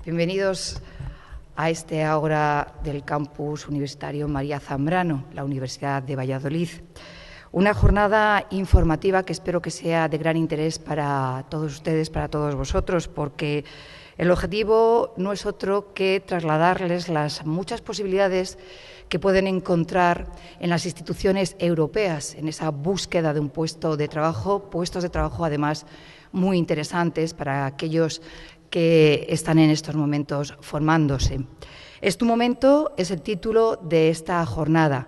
Bienvenidos a este Ágora del Campus Universitario María Zambrano, la Universidad de Valladolid. Una jornada informativa que espero que sea de gran interés para todos ustedes, para todos vosotros, porque el objetivo no es otro que trasladarles las muchas posibilidades que pueden encontrar en las instituciones europeas, en esa búsqueda de un puestos de trabajo además muy interesantes para aquellos que están en estos momentos formándose. Es tu momento es el título de esta jornada,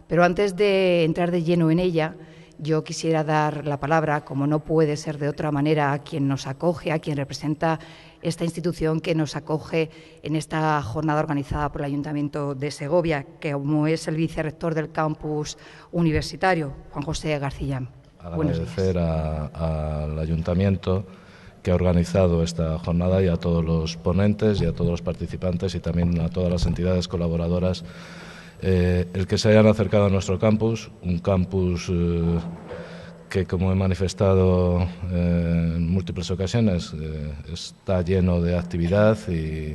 pero antes de entrar de lleno en ella, yo quisiera dar la palabra, como no puede ser de otra manera, a quien nos acoge, a quien representa esta institución que nos acoge en esta jornada organizada por el Ayuntamiento de Segovia, que como es el vicerrector del campus universitario, Juan José García. Agradecer al Ayuntamiento que ha organizado esta jornada y a todos los ponentes y a todos los participantes y también a todas las entidades colaboradoras el que se hayan acercado a nuestro campus, un campus que, como he manifestado en múltiples ocasiones, está lleno de actividad y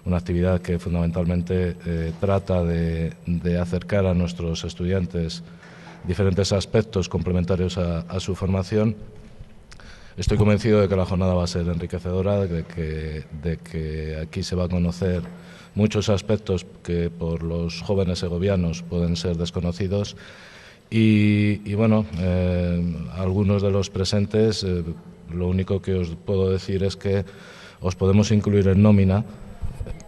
una actividad que fundamentalmente trata de acercar a nuestros estudiantes diferentes aspectos complementarios a su formación. Estoy convencido de que la jornada va a ser enriquecedora, de que aquí se va a conocer muchos aspectos que por los jóvenes segovianos pueden ser desconocidos y bueno, algunos de los presentes, lo único que os puedo decir es que os podemos incluir en nómina,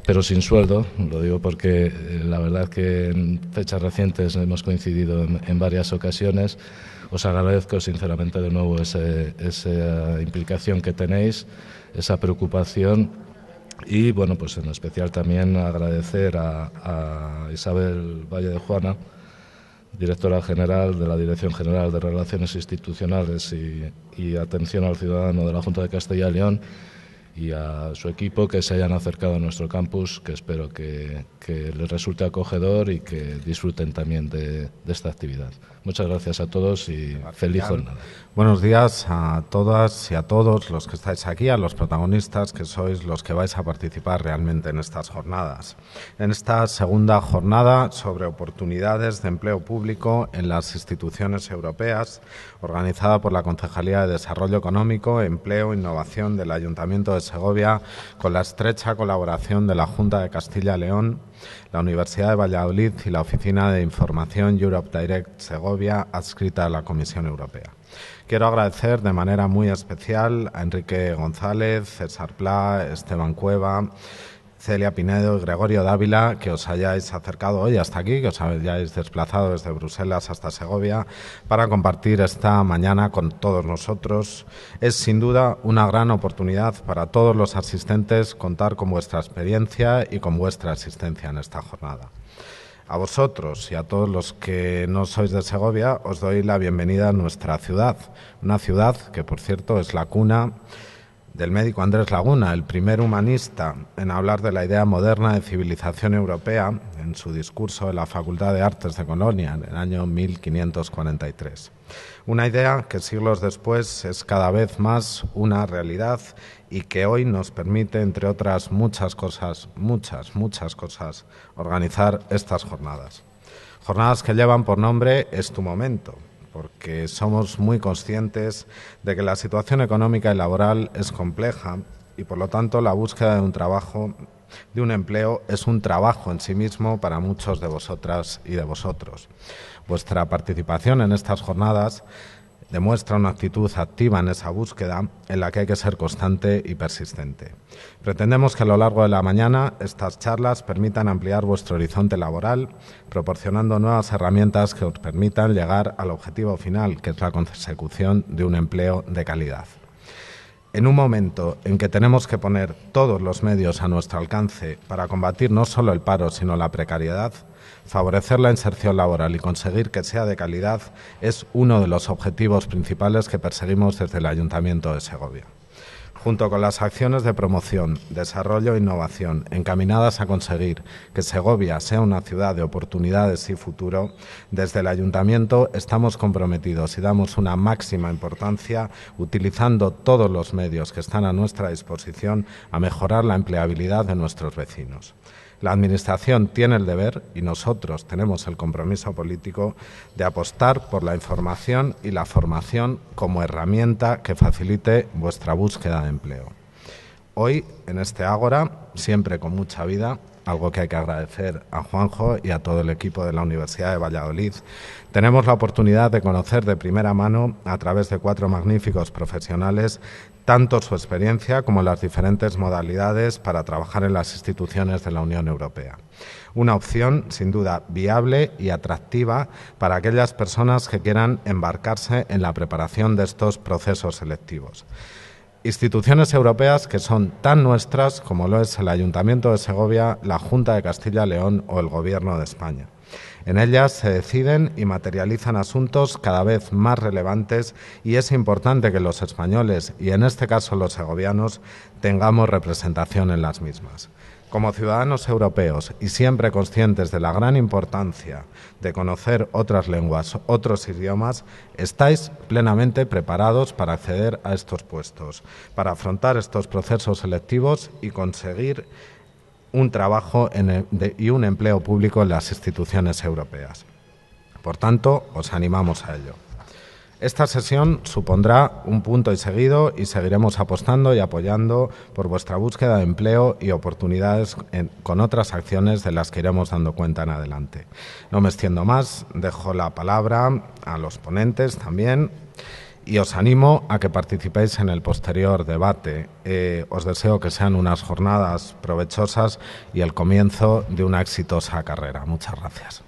pero sin sueldo. Lo digo porque la verdad que en fechas recientes hemos coincidido en varias ocasiones. Os agradezco sinceramente de nuevo esa implicación que tenéis, esa preocupación y bueno, pues en especial también agradecer a Isabel Valle de Juana, directora general de la Dirección General de Relaciones Institucionales y Atención al Ciudadano de la Junta de Castilla y León, y a su equipo que se hayan acercado a nuestro campus, que espero que les resulte acogedor y que disfruten también de esta actividad. Muchas gracias a todos y feliz jornada. Buenos días a todas y a todos los que estáis aquí, a los protagonistas que sois los que vais a participar realmente en estas jornadas. En esta segunda jornada sobre oportunidades de empleo público en las instituciones europeas, organizada por la Concejalía de Desarrollo Económico, Empleo e Innovación del Ayuntamiento de Segovia, con la estrecha colaboración de la Junta de Castilla y León, la Universidad de Valladolid y la Oficina de Información Europe Direct Segovia, adscrita a la Comisión Europea. Quiero agradecer de manera muy especial a Enrique González, César Pla, Esteban Cueva, Celia Pinedo y Gregorio Dávila, que os hayáis acercado hoy hasta aquí, que os hayáis desplazado desde Bruselas hasta Segovia para compartir esta mañana con todos nosotros. Es sin duda una gran oportunidad para todos los asistentes contar con vuestra experiencia y con vuestra asistencia en esta jornada. A vosotros y a todos los que no sois de Segovia os doy la bienvenida a nuestra ciudad, una ciudad que, por cierto, es la cuna del médico Andrés Laguna, el primer humanista en hablar de la idea moderna de civilización europea en su discurso de la Facultad de Artes de Colonia en el año 1543. Una idea que siglos después es cada vez más una realidad y que hoy nos permite, entre otras muchas cosas, organizar estas jornadas. Jornadas que llevan por nombre Es tu momento, porque somos muy conscientes de que la situación económica y laboral es compleja y, por lo tanto, la búsqueda de un trabajo, de un empleo, es un trabajo en sí mismo para muchos de vosotras y de vosotros. Vuestra participación en estas jornadas demuestra una actitud activa en esa búsqueda en la que hay que ser constante y persistente. Pretendemos que a lo largo de la mañana estas charlas permitan ampliar vuestro horizonte laboral, proporcionando nuevas herramientas que os permitan llegar al objetivo final, que es la consecución de un empleo de calidad. En un momento en que tenemos que poner todos los medios a nuestro alcance para combatir no solo el paro, sino la precariedad, favorecer la inserción laboral y conseguir que sea de calidad es uno de los objetivos principales que perseguimos desde el Ayuntamiento de Segovia. junto con las acciones de promoción, desarrollo e innovación encaminadas a conseguir que Segovia sea una ciudad de oportunidades y futuro, desde el Ayuntamiento estamos comprometidos y damos una máxima importancia, utilizando todos los medios que están a nuestra disposición, a mejorar la empleabilidad de nuestros vecinos. La Administración tiene el deber, y nosotros tenemos el compromiso político, de apostar por la información y la formación como herramienta que facilite vuestra búsqueda de empleo. Hoy, en este Ágora, siempre con mucha vida, algo que hay que agradecer a Juanjo y a todo el equipo de la Universidad de Valladolid, tenemos la oportunidad de conocer de primera mano, a través de 4 magníficos profesionales, tanto su experiencia como las diferentes modalidades para trabajar en las instituciones de la Unión Europea. Una opción, sin duda, viable y atractiva para aquellas personas que quieran embarcarse en la preparación de estos procesos selectivos. Instituciones europeas que son tan nuestras como lo es el Ayuntamiento de Segovia, la Junta de Castilla y León o el Gobierno de España. En ellas se deciden y materializan asuntos cada vez más relevantes y es importante que los españoles, y en este caso los segovianos, tengamos representación en las mismas. Como ciudadanos europeos y siempre conscientes de la gran importancia de conocer otras lenguas, otros idiomas, estáis plenamente preparados para acceder a estos puestos, para afrontar estos procesos selectivos y conseguir un trabajo y un empleo público en las instituciones europeas. Por tanto, os animamos a ello. Esta sesión supondrá un punto y seguido y seguiremos apostando y apoyando por vuestra búsqueda de empleo y oportunidades con otras acciones de las que iremos dando cuenta en adelante. No me extiendo más, dejo la palabra a los ponentes también y os animo a que participéis en el posterior debate. Os deseo que sean unas jornadas provechosas y el comienzo de una exitosa carrera. Muchas gracias.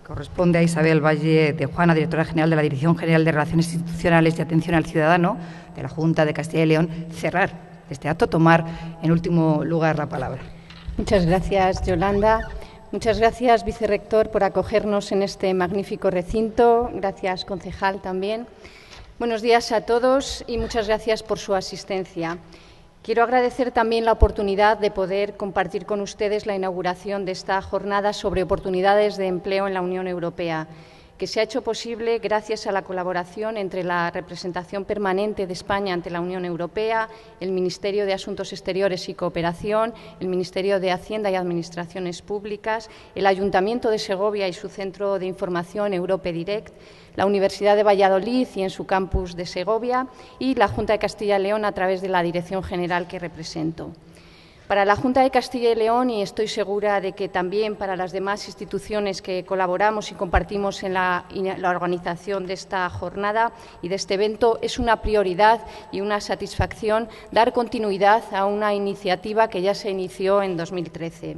Corresponde a Isabel Valle de Juana, directora general de la Dirección General de Relaciones Institucionales y Atención al Ciudadano de la Junta de Castilla y León, cerrar este acto, tomar en último lugar la palabra. Muchas gracias, Yolanda. Muchas gracias, vicerrector, por acogernos en este magnífico recinto. Gracias, concejal, también. Buenos días a todos y muchas gracias por su asistencia. Quiero agradecer también la oportunidad de poder compartir con ustedes la inauguración de esta jornada sobre oportunidades de empleo en la Unión Europea, que se ha hecho posible gracias a la colaboración entre la representación permanente de España ante la Unión Europea, el Ministerio de Asuntos Exteriores y Cooperación, el Ministerio de Hacienda y Administraciones Públicas, el Ayuntamiento de Segovia y su Centro de Información Europe Direct, la Universidad de Valladolid y en su campus de Segovia y la Junta de Castilla y León a través de la Dirección General que represento. Para la Junta de Castilla y León, y estoy segura de que también para las demás instituciones que colaboramos y compartimos en la organización de esta jornada y de este evento, es una prioridad y una satisfacción dar continuidad a una iniciativa que ya se inició en 2013.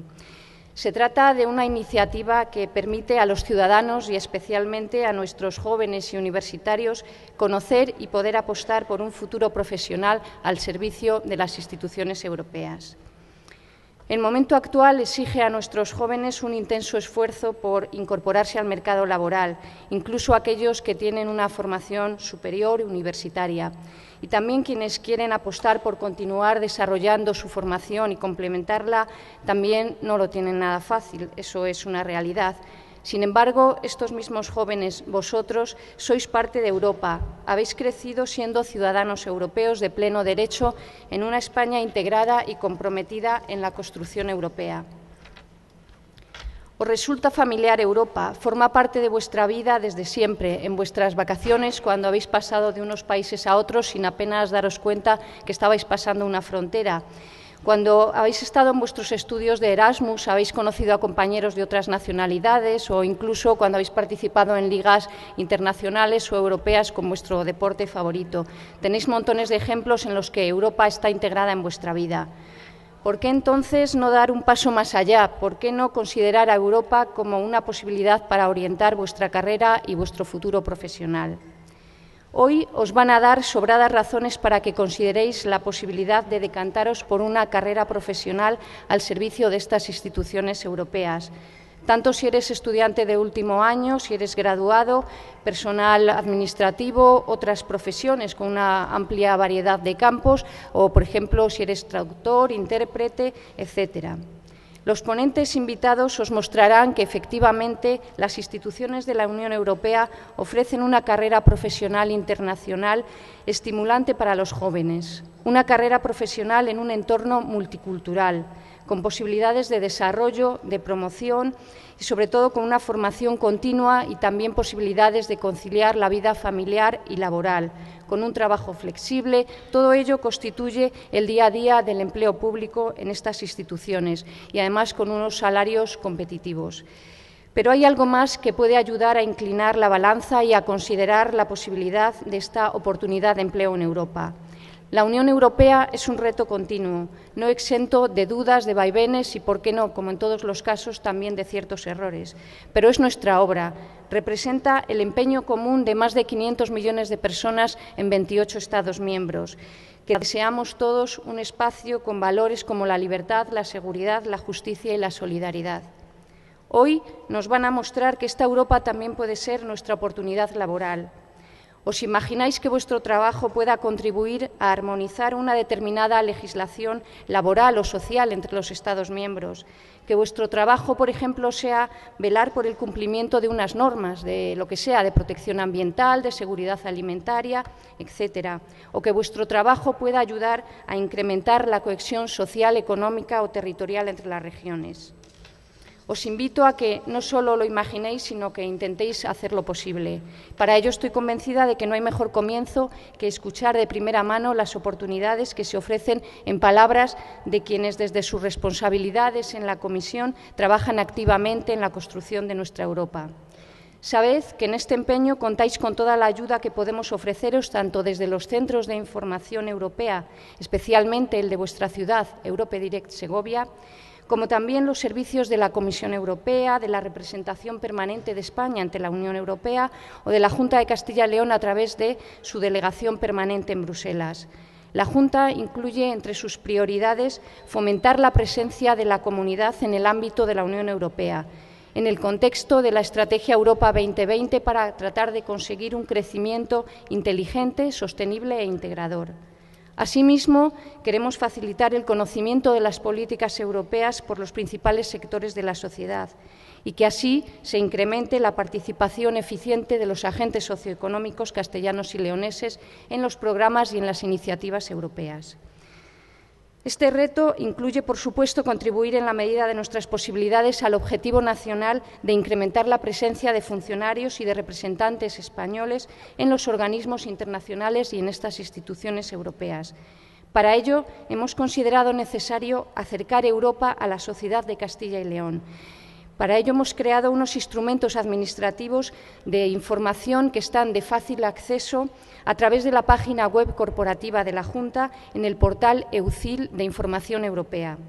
Se trata de una iniciativa que permite a los ciudadanos y especialmente a nuestros jóvenes y universitarios conocer y poder apostar por un futuro profesional al servicio de las instituciones europeas. El momento actual exige a nuestros jóvenes un intenso esfuerzo por incorporarse al mercado laboral, incluso aquellos que tienen una formación superior universitaria, y también quienes quieren apostar por continuar desarrollando su formación y complementarla también no lo tienen nada fácil, eso es una realidad. Sin embargo, estos mismos jóvenes, vosotros, sois parte de Europa, habéis crecido siendo ciudadanos europeos de pleno derecho en una España integrada y comprometida en la construcción europea. Os resulta familiar Europa, forma parte de vuestra vida desde siempre, en vuestras vacaciones, cuando habéis pasado de unos países a otros sin apenas daros cuenta que estabais pasando una frontera. Cuando habéis estado en vuestros estudios de Erasmus, habéis conocido a compañeros de otras nacionalidades o incluso cuando habéis participado en ligas internacionales o europeas con vuestro deporte favorito. Tenéis montones de ejemplos en los que Europa está integrada en vuestra vida. ¿Por qué entonces no dar un paso más allá? ¿Por qué no considerar a Europa como una posibilidad para orientar vuestra carrera y vuestro futuro profesional? Hoy os van a dar sobradas razones para que consideréis la posibilidad de decantaros por una carrera profesional al servicio de estas instituciones europeas. tanto si eres estudiante de último año, si eres graduado, personal administrativo, otras profesiones con una amplia variedad de campos o, por ejemplo, si eres traductor, intérprete, etcétera. Los ponentes invitados os mostrarán que, efectivamente, las instituciones de la Unión Europea ofrecen una carrera profesional internacional estimulante para los jóvenes, una carrera profesional en un entorno multicultural, con posibilidades de desarrollo, de promoción y, sobre todo, con una formación continua y también posibilidades de conciliar la vida familiar y laboral, con un trabajo flexible. Todo ello constituye el día a día del empleo público en estas instituciones y, además, con unos salarios competitivos. Pero hay algo más que puede ayudar a inclinar la balanza y a considerar la posibilidad de esta oportunidad de empleo en Europa. La Unión Europea es un reto continuo, no exento de dudas, de vaivenes y, por qué no, como en todos los casos, también de ciertos errores. Pero es nuestra obra, representa el empeño común de más de 500 millones de personas en 28 Estados miembros, que deseamos todos un espacio con valores como la libertad, la seguridad, la justicia y la solidaridad. Hoy nos van a mostrar que esta Europa también puede ser nuestra oportunidad laboral. ¿Os imagináis que vuestro trabajo pueda contribuir a armonizar una determinada legislación laboral o social entre los Estados miembros? Que vuestro trabajo, por ejemplo, sea velar por el cumplimiento de unas normas, de lo que sea, de protección ambiental, de seguridad alimentaria, etcétera. O que vuestro trabajo pueda ayudar a incrementar la cohesión social, económica o territorial entre las regiones. Os invito a que no solo lo imaginéis, sino que intentéis hacerlo posible. Para ello estoy convencida de que no hay mejor comienzo que escuchar de primera mano las oportunidades que se ofrecen en palabras de quienes desde sus responsabilidades en la Comisión trabajan activamente en la construcción de nuestra Europa. Sabed que en este empeño contáis con toda la ayuda que podemos ofreceros, tanto desde los centros de información europea, especialmente el de vuestra ciudad, Europe Direct Segovia, como también los servicios de la Comisión Europea, de la Representación Permanente de España ante la Unión Europea o de la Junta de Castilla y León a través de su delegación permanente en Bruselas. La Junta incluye entre sus prioridades fomentar la presencia de la comunidad en el ámbito de la Unión Europea, en el contexto de la Estrategia Europa 2020 para tratar de conseguir un crecimiento inteligente, sostenible e integrador. Asimismo, queremos facilitar el conocimiento de las políticas europeas por los principales sectores de la sociedad y que así se incremente la participación eficiente de los agentes socioeconómicos castellanos y leoneses en los programas y en las iniciativas europeas. Este reto incluye, por supuesto, contribuir en la medida de nuestras posibilidades al objetivo nacional de incrementar la presencia de funcionarios y de representantes españoles en los organismos internacionales y en estas instituciones europeas. Para ello, hemos considerado necesario acercar Europa a la sociedad de Castilla y León. Para ello hemos creado unos instrumentos administrativos de información que están de fácil acceso a través de la página web corporativa de la Junta en el portal EUCIL de Información Europea.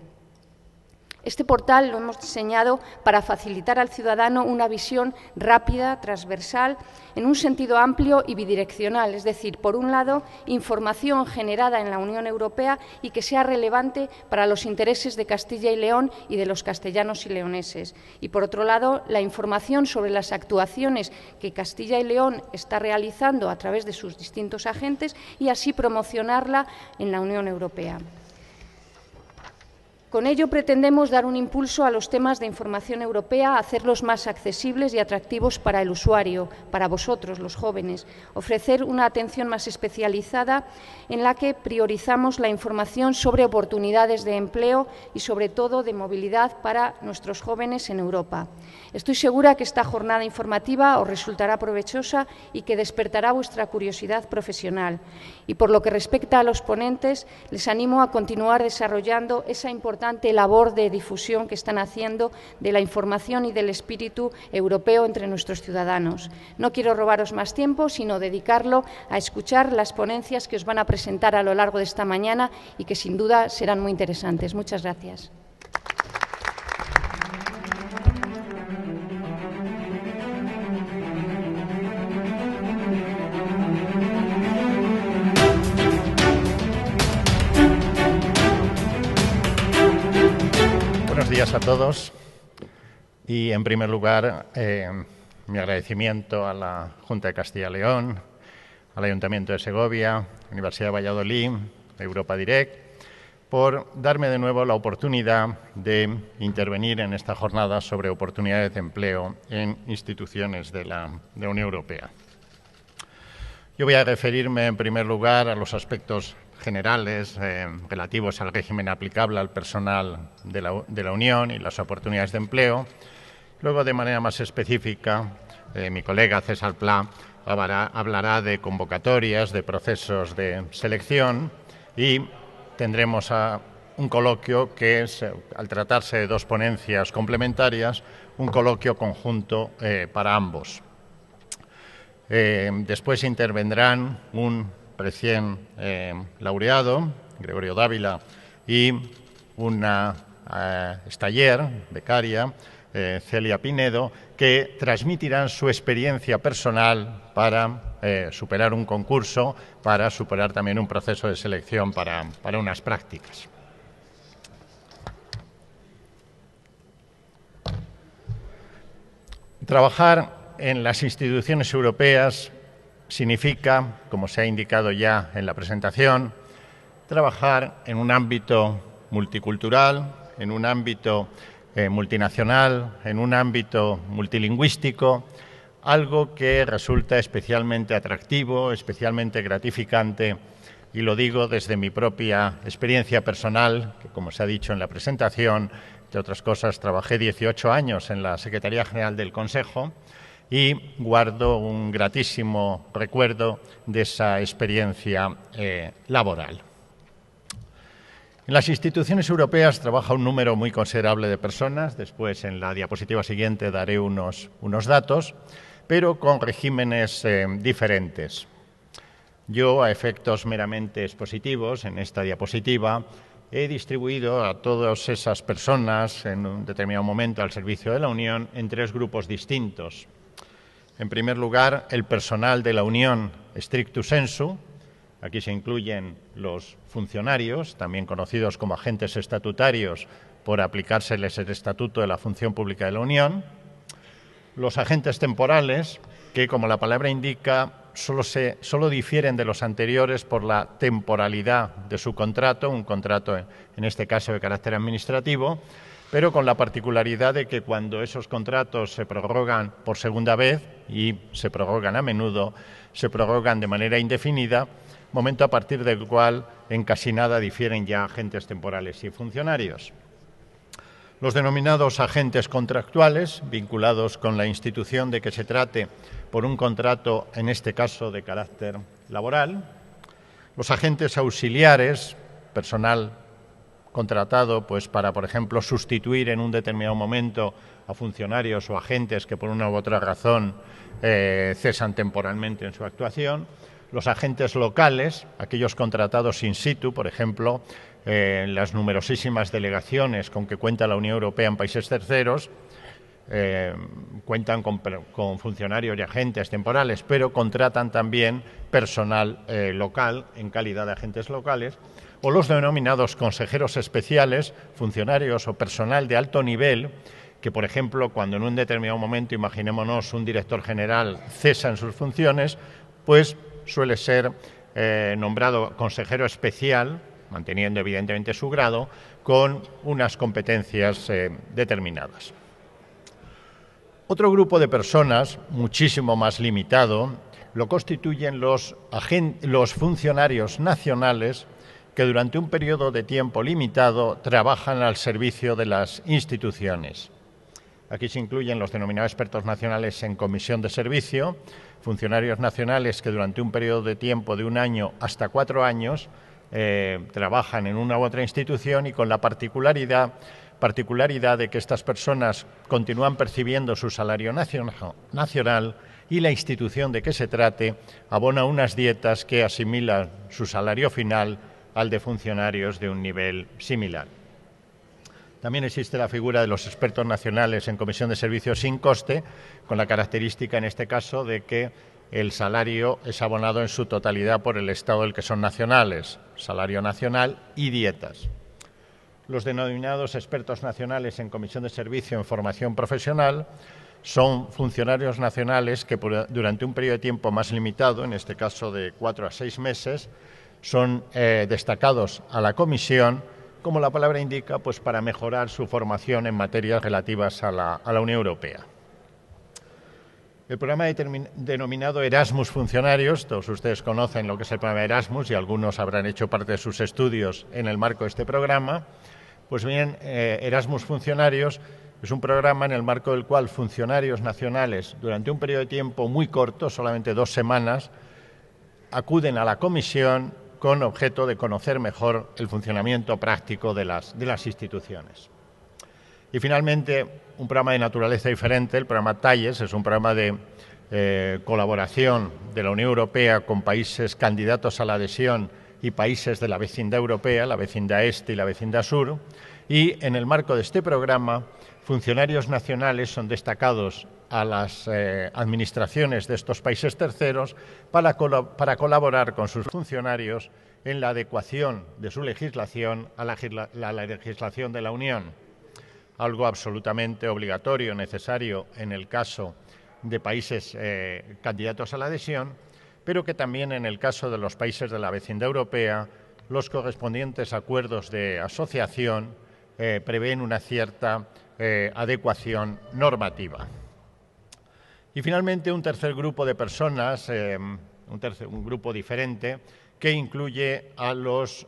Este portal lo hemos diseñado para facilitar al ciudadano una visión rápida, transversal, en un sentido amplio y bidireccional, es decir, por un lado, información generada en la Unión Europea y que sea relevante para los intereses de Castilla y León y de los castellanos y leoneses. Y, por otro lado, la información sobre las actuaciones que Castilla y León está realizando a través de sus distintos agentes y así promocionarla en la Unión Europea. Con ello pretendemos dar un impulso a los temas de información europea, hacerlos más accesibles y atractivos para el usuario, para vosotros, los jóvenes, ofrecer una atención más especializada en la que priorizamos la información sobre oportunidades de empleo y, sobre todo, de movilidad para nuestros jóvenes en Europa. Estoy segura que esta jornada informativa os resultará provechosa y que despertará vuestra curiosidad profesional. Y por lo que respecta a los ponentes, les animo a continuar desarrollando esa importante labor de difusión que están haciendo de la información y del espíritu europeo entre nuestros ciudadanos. No quiero robaros más tiempo, sino dedicarlo a escuchar las ponencias que os van a presentar a lo largo de esta mañana y que sin duda serán muy interesantes. Muchas gracias. Buenos días a todos Y, en primer lugar, mi agradecimiento a la Junta de Castilla y León, al Ayuntamiento de Segovia, Universidad de Valladolid, Europa Direct, por darme de nuevo la oportunidad de intervenir en esta jornada sobre oportunidades de empleo en instituciones de la Unión Europea. Yo voy a referirme, en primer lugar, a los aspectos generales relativos al régimen aplicable al personal de la Unión y las oportunidades de empleo. Luego, de manera más específica, mi colega César Pla hablará de convocatorias, de procesos de selección y tendremos un coloquio que es, al tratarse de dos ponencias complementarias, un coloquio conjunto para ambos. Después intervendrán un recién laureado, Gregorio Dávila, y una stagiaire, becaria, Celia Pinedo, que transmitirán su experiencia personal para superar un concurso, para superar también un proceso de selección para unas prácticas. Trabajar en las instituciones europeas significa, como se ha indicado ya en la presentación, trabajar en un ámbito multicultural, en un ámbito multinacional, en un ámbito multilingüístico, algo que resulta especialmente atractivo, especialmente gratificante, y lo digo desde mi propia experiencia personal, que, como se ha dicho en la presentación, entre otras cosas, trabajé 18 años en la Secretaría General del Consejo y guardo un gratísimo recuerdo de esa experiencia laboral. En las instituciones europeas trabaja un número muy considerable de personas. Después, en la diapositiva siguiente, daré unos datos, pero con regímenes diferentes. Yo, a efectos meramente expositivos, en esta diapositiva, he distribuido a todas esas personas en un determinado momento al servicio de la Unión en tres grupos distintos. En primer lugar, el personal de la Unión stricto sensu. Aquí se incluyen los funcionarios, también conocidos como agentes estatutarios, por aplicárseles el Estatuto de la Función Pública de la Unión. Los agentes temporales, que, como la palabra indica, solo difieren de los anteriores por la temporalidad de su contrato, un contrato, en este caso, de carácter administrativo, pero con la particularidad de que cuando esos contratos se prorrogan por segunda vez, y se prorrogan a menudo, se prorrogan de manera indefinida, momento a partir del cual en casi nada difieren ya agentes temporales y funcionarios. Los denominados agentes contractuales, vinculados con la institución de que se trate por un contrato, en este caso, de carácter laboral. Los agentes auxiliares, personal contratado para, por ejemplo, sustituir en un determinado momento a funcionarios o agentes que por una u otra razón cesan temporalmente en su actuación. Los agentes locales, aquellos contratados in situ, por ejemplo, las numerosísimas delegaciones con que cuenta la Unión Europea en países terceros, cuentan con funcionarios y agentes temporales, pero contratan también personal local en calidad de agentes locales, o los denominados consejeros especiales, funcionarios o personal de alto nivel, que, por ejemplo, cuando en un determinado momento, imaginémonos, un director general cesa en sus funciones, pues suele ser nombrado consejero especial, manteniendo evidentemente su grado, con unas competencias determinadas. Otro grupo de personas, muchísimo más limitado, lo constituyen los funcionarios nacionales que durante un periodo de tiempo limitado trabajan al servicio de las instituciones. Aquí se incluyen los denominados expertos nacionales en comisión de servicio, funcionarios nacionales que durante un periodo de tiempo de 1 año hasta 4 años trabajan en una u otra institución, y con la particularidad de que estas personas continúan percibiendo su salario nacional y la institución de que se trate abona unas dietas que asimilan su salario final al de funcionarios de un nivel similar. También existe la figura de los expertos nacionales en comisión de servicios sin coste, con la característica en este caso de que el salario es abonado en su totalidad por el Estado del que son nacionales, salario nacional y dietas. los denominados expertos nacionales en comisión de servicio en formación profesional son funcionarios nacionales que durante un periodo de tiempo más limitado, en este caso de 4 a 6 meses, son destacados a la comisión, como la palabra indica, pues para mejorar su formación en materias relativas a la Unión Europea. El programa denominado Erasmus Funcionarios, todos ustedes conocen lo que es el programa Erasmus y algunos habrán hecho parte de sus estudios en el marco de este programa. Pues bien, Erasmus Funcionarios es un programa en el marco del cual funcionarios nacionales, durante un periodo de tiempo muy corto, solamente 2 semanas, acuden a la comisión con objeto de conocer mejor el funcionamiento práctico de las instituciones. Y finalmente, un programa de naturaleza diferente, el programa TAIES, es un programa de colaboración de la Unión Europea con países candidatos a la adhesión y países de la vecindad europea, la vecindad este y la vecindad sur, y en el marco de este programa, funcionarios nacionales son destacados a las administraciones de estos países terceros para colaborar con sus funcionarios en la adecuación de su legislación a la legislación de la Unión. Algo absolutamente obligatorio, necesario en el caso de países candidatos a la adhesión, pero que también en el caso de los países de la vecindad europea, los correspondientes acuerdos de asociación prevén una cierta adecuación normativa. Y finalmente un tercer grupo de personas, un grupo diferente, que incluye a los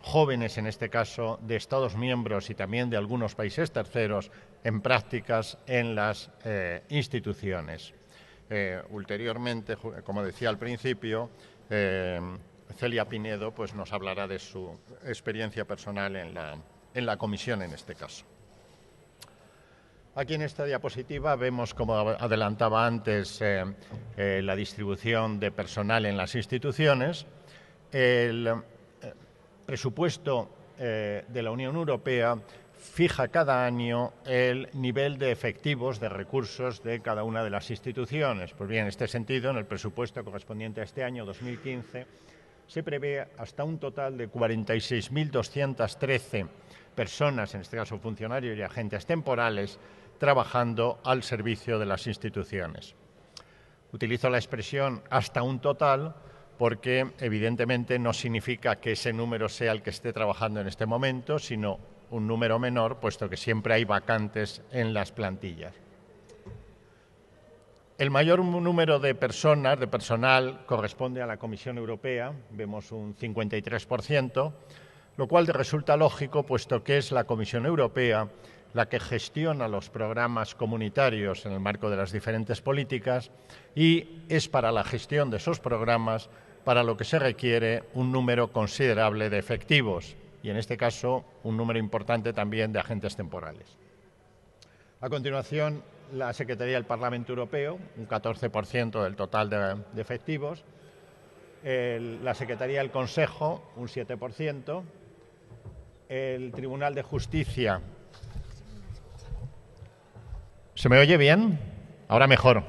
jóvenes, en este caso, de Estados miembros y también de algunos países terceros en prácticas en las instituciones. Ulteriormente, como decía al principio, Celia Pinedo pues, nos hablará de su experiencia personal en la comisión en este caso. Aquí en esta diapositiva vemos, como adelantaba antes, la distribución de personal en las instituciones. El presupuesto de la Unión Europea fija cada año el nivel de efectivos, de recursos de cada una de las instituciones. Pues bien, en este sentido, en el presupuesto correspondiente a este año 2015, se prevé hasta un total de 46.213 personas, en este caso funcionarios y agentes temporales, trabajando al servicio de las instituciones. Utilizo la expresión hasta un total porque evidentemente no significa que ese número sea el que esté trabajando en este momento, sino un número menor, puesto que siempre hay vacantes en las plantillas. El mayor número de personas, de personal, corresponde a la Comisión Europea, vemos un 53%, lo cual resulta lógico, puesto que es la Comisión Europea la que gestiona los programas comunitarios en el marco de las diferentes políticas y es para la gestión de esos programas para lo que se requiere un número considerable de efectivos y, en este caso, un número importante también de agentes temporales. A continuación, la Secretaría del Parlamento Europeo, un 14% del total de efectivos, la Secretaría del Consejo, un 7%, el Tribunal de Justicia. ¿Se me oye bien? Ahora mejor.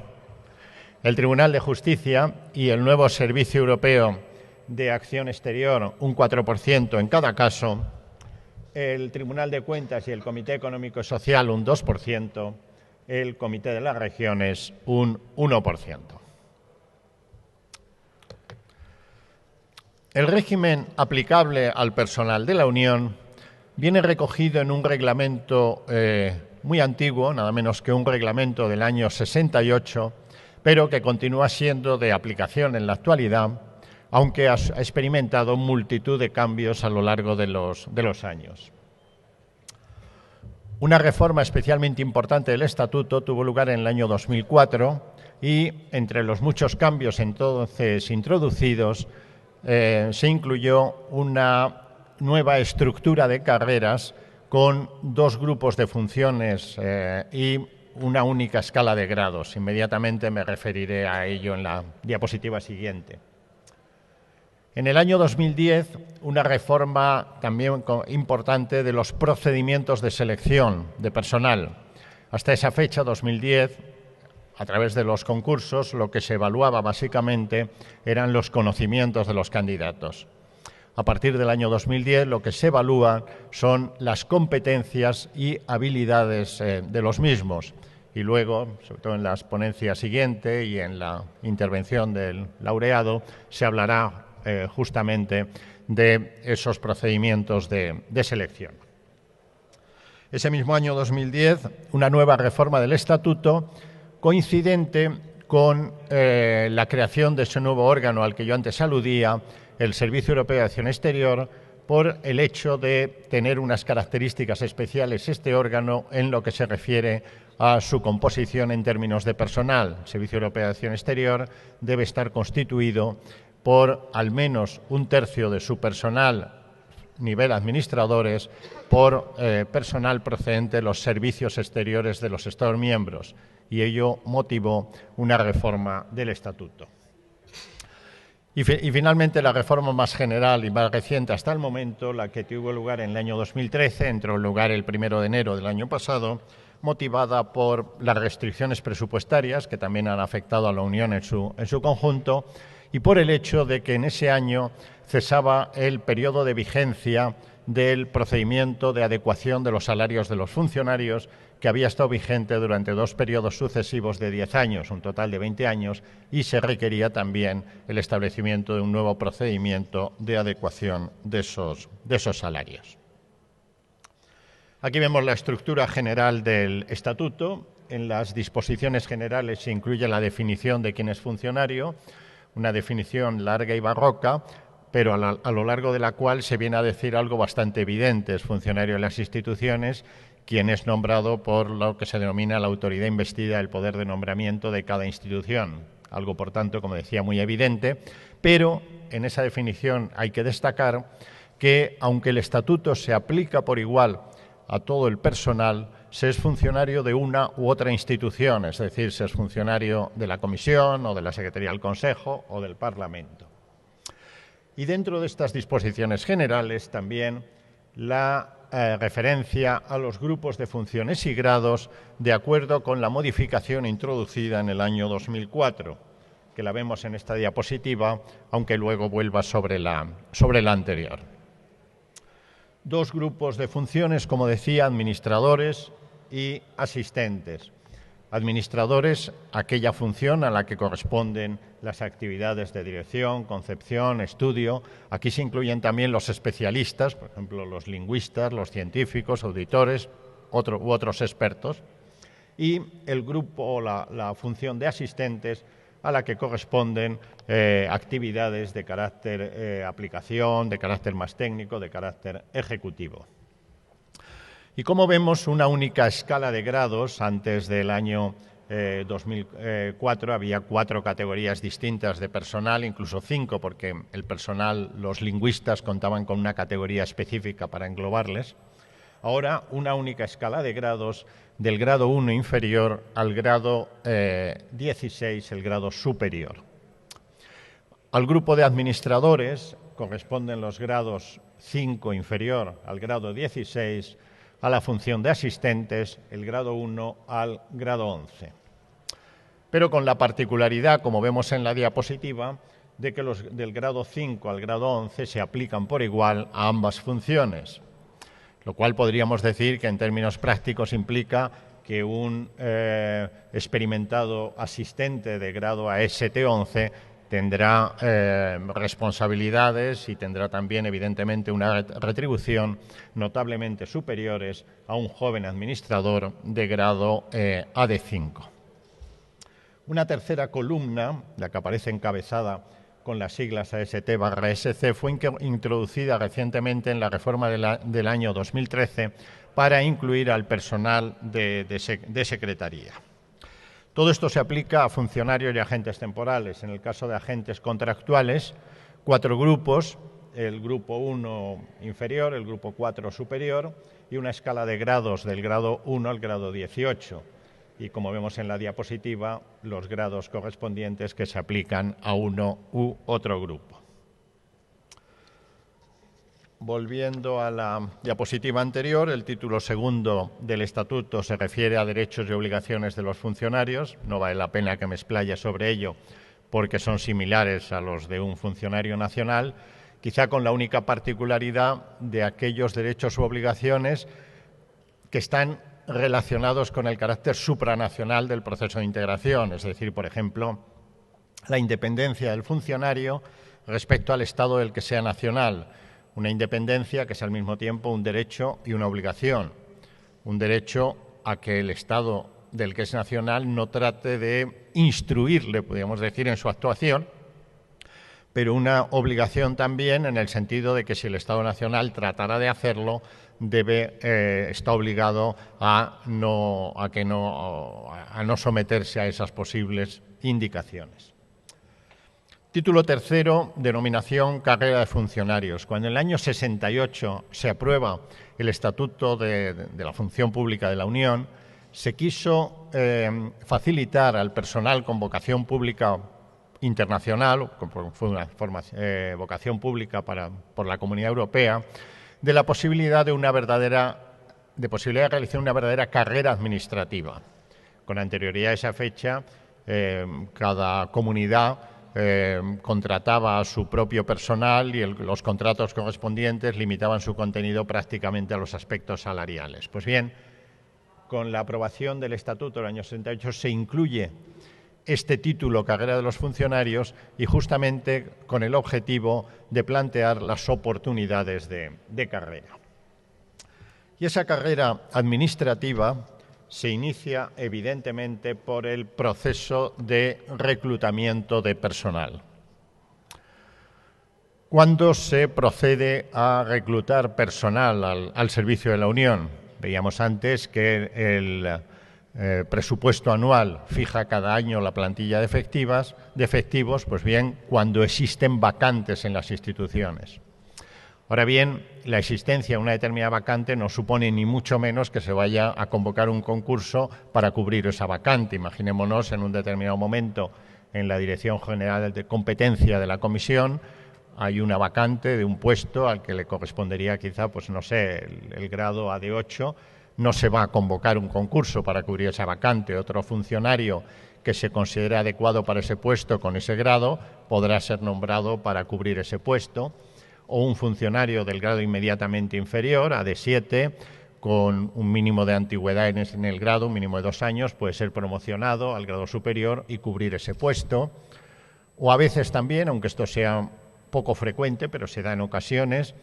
El Tribunal de Justicia y el nuevo Servicio Europeo de Acción Exterior, un 4% en cada caso, el Tribunal de Cuentas y el Comité Económico y Social, un 2%, el Comité de las Regiones, un 1%. El régimen aplicable al personal de la Unión viene recogido en un reglamento muy antiguo, nada menos que un reglamento del año 68, pero que continúa siendo de aplicación en la actualidad, aunque ha experimentado multitud de cambios a lo largo de los años. Una reforma especialmente importante del Estatuto tuvo lugar en el año 2004 y, entre los muchos cambios entonces introducidos, se incluyó una nueva estructura de carreras con 2 grupos de funciones y una única escala de grados. Inmediatamente me referiré a ello en la diapositiva siguiente. En el año 2010, una reforma también importante de los procedimientos de selección de personal. Hasta esa fecha, 2010, a través de los concursos, lo que se evaluaba básicamente eran los conocimientos de los candidatos. A partir del año 2010 lo que se evalúa son las competencias y habilidades de los mismos. Y luego, sobre todo en las ponencias siguientes y en la intervención del laureado, se hablará justamente de esos procedimientos de selección. Ese mismo año 2010, una nueva reforma del Estatuto, coincidente con la creación de ese nuevo órgano al que yo antes aludía, el Servicio Europeo de Acción Exterior, por el hecho de tener unas características especiales este órgano en lo que se refiere a su composición en términos de personal. El Servicio Europeo de Acción Exterior debe estar constituido por al menos un tercio de su personal, nivel administradores, por personal procedente de los servicios exteriores de los Estados miembros, y ello motivó una reforma del Estatuto. Y finalmente la reforma más general y más reciente hasta el momento, la que tuvo lugar en el año 2013, entró en lugar el 1 de enero del año pasado, motivada por las restricciones presupuestarias que también han afectado a la Unión en su conjunto, y por el hecho de que en ese año cesaba el periodo de vigencia del procedimiento de adecuación de los salarios de los funcionarios, que había estado vigente durante 2 periodos sucesivos de 10 años, un total de 20 años, y se requería también el establecimiento de un nuevo procedimiento de adecuación de esos salarios. Aquí vemos la estructura general del Estatuto. En las disposiciones generales se incluye la definición de quién es funcionario, una definición larga y barroca, pero a lo largo de la cual se viene a decir algo bastante evidente: es funcionario de las instituciones quien es nombrado por lo que se denomina la autoridad investida, el poder de nombramiento de cada institución. Algo, por tanto, como decía, muy evidente, pero en esa definición hay que destacar que, aunque el Estatuto se aplica por igual a todo el personal, se es funcionario de una u otra institución, es decir, se es funcionario de la Comisión o de la Secretaría del Consejo o del Parlamento. Y dentro de estas disposiciones generales también la referencia a los grupos de funciones y grados de acuerdo con la modificación introducida en el año 2004, que la vemos en esta diapositiva, aunque luego vuelva sobre la anterior. 2 grupos de funciones, como decía, administradores y asistentes. Administradores, aquella función a la que corresponden las actividades de dirección, concepción, estudio. Aquí se incluyen también los especialistas, por ejemplo, los lingüistas, los científicos, auditores u otros expertos. Y el grupo o la función de asistentes, a la que corresponden actividades de carácter aplicación, de carácter más técnico, de carácter ejecutivo. Y como vemos, una única escala de grados. Antes del año 2004 había 4 categorías distintas de personal, incluso 5, porque el personal, los lingüistas, contaban con una categoría específica para englobarles. Ahora, una única escala de grados, del grado 1 inferior al grado 16, el grado superior. Al grupo de administradores corresponden los grados 5 inferior al grado 16, a la función de asistentes, el grado 1 al grado 11. Pero con la particularidad, como vemos en la diapositiva, de que los del grado 5 al grado 11 se aplican por igual a ambas funciones, lo cual podríamos decir que en términos prácticos implica que un experimentado asistente de grado AST11 tendrá responsabilidades y tendrá también, evidentemente, una retribución notablemente superiores a un joven administrador de grado AD5. Una tercera columna, la que aparece encabezada con las siglas AST/SC, fue introducida recientemente en la reforma del año 2013 para incluir al personal de secretaría. Todo esto se aplica a funcionarios y agentes temporales. En el caso de agentes contractuales, 4 grupos, el grupo 1 inferior, el grupo 4 superior y una escala de grados del grado 1 al grado 18. Y como vemos en la diapositiva, los grados correspondientes que se aplican a uno u otro grupo. Volviendo a la diapositiva anterior, el título segundo del Estatuto se refiere a derechos y obligaciones de los funcionarios. No vale la pena que me explaye sobre ello porque son similares a los de un funcionario nacional. quizá con la única particularidad de aquellos derechos u obligaciones que están relacionados con el carácter supranacional del proceso de integración, es decir, por ejemplo, la independencia del funcionario respecto al Estado del que sea nacional, una independencia que es al mismo tiempo un derecho y una obligación, un derecho a que el Estado del que es nacional no trate de instruirle, podríamos decir, en su actuación, pero una obligación también en el sentido de que si el Estado nacional tratara de hacerlo, está obligado a no someterse a esas posibles indicaciones. Título tercero, denominación carrera de funcionarios. Cuando en el año 68 se aprueba el Estatuto de la Función Pública de la Unión, se quiso facilitar al personal con vocación pública internacional, fue una vocación pública por la Comunidad Europea, de la posibilidad de realizar una verdadera carrera administrativa. Con anterioridad a esa fecha, cada comunidad contrataba a su propio personal y los contratos correspondientes limitaban su contenido prácticamente a los aspectos salariales. Pues bien, con la aprobación del Estatuto del año 68 se incluye este título, carrera de los funcionarios, y justamente con el objetivo de plantear las oportunidades de carrera. Y esa carrera administrativa se inicia evidentemente por el proceso de reclutamiento de personal. ¿Cuándo se procede a reclutar personal al servicio de la Unión? Veíamos antes que el presupuesto anual fija cada año la plantilla de efectivos, pues bien, cuando existen vacantes en las instituciones. Ahora bien, la existencia de una determinada vacante no supone ni mucho menos que se vaya a convocar un concurso para cubrir esa vacante. Imaginémonos en un determinado momento en la Dirección General de Competencia de la Comisión hay una vacante de un puesto al que le correspondería quizá, pues no sé, el grado AD8, no se va a convocar un concurso para cubrir esa vacante. Otro funcionario que se considere adecuado para ese puesto con ese grado podrá ser nombrado para cubrir ese puesto, o un funcionario del grado inmediatamente inferior, AD7, con un mínimo de antigüedad en el grado, un mínimo de 2 años, puede ser promocionado al grado superior y cubrir ese puesto. O a veces también, aunque esto sea poco frecuente, pero se da en ocasiones,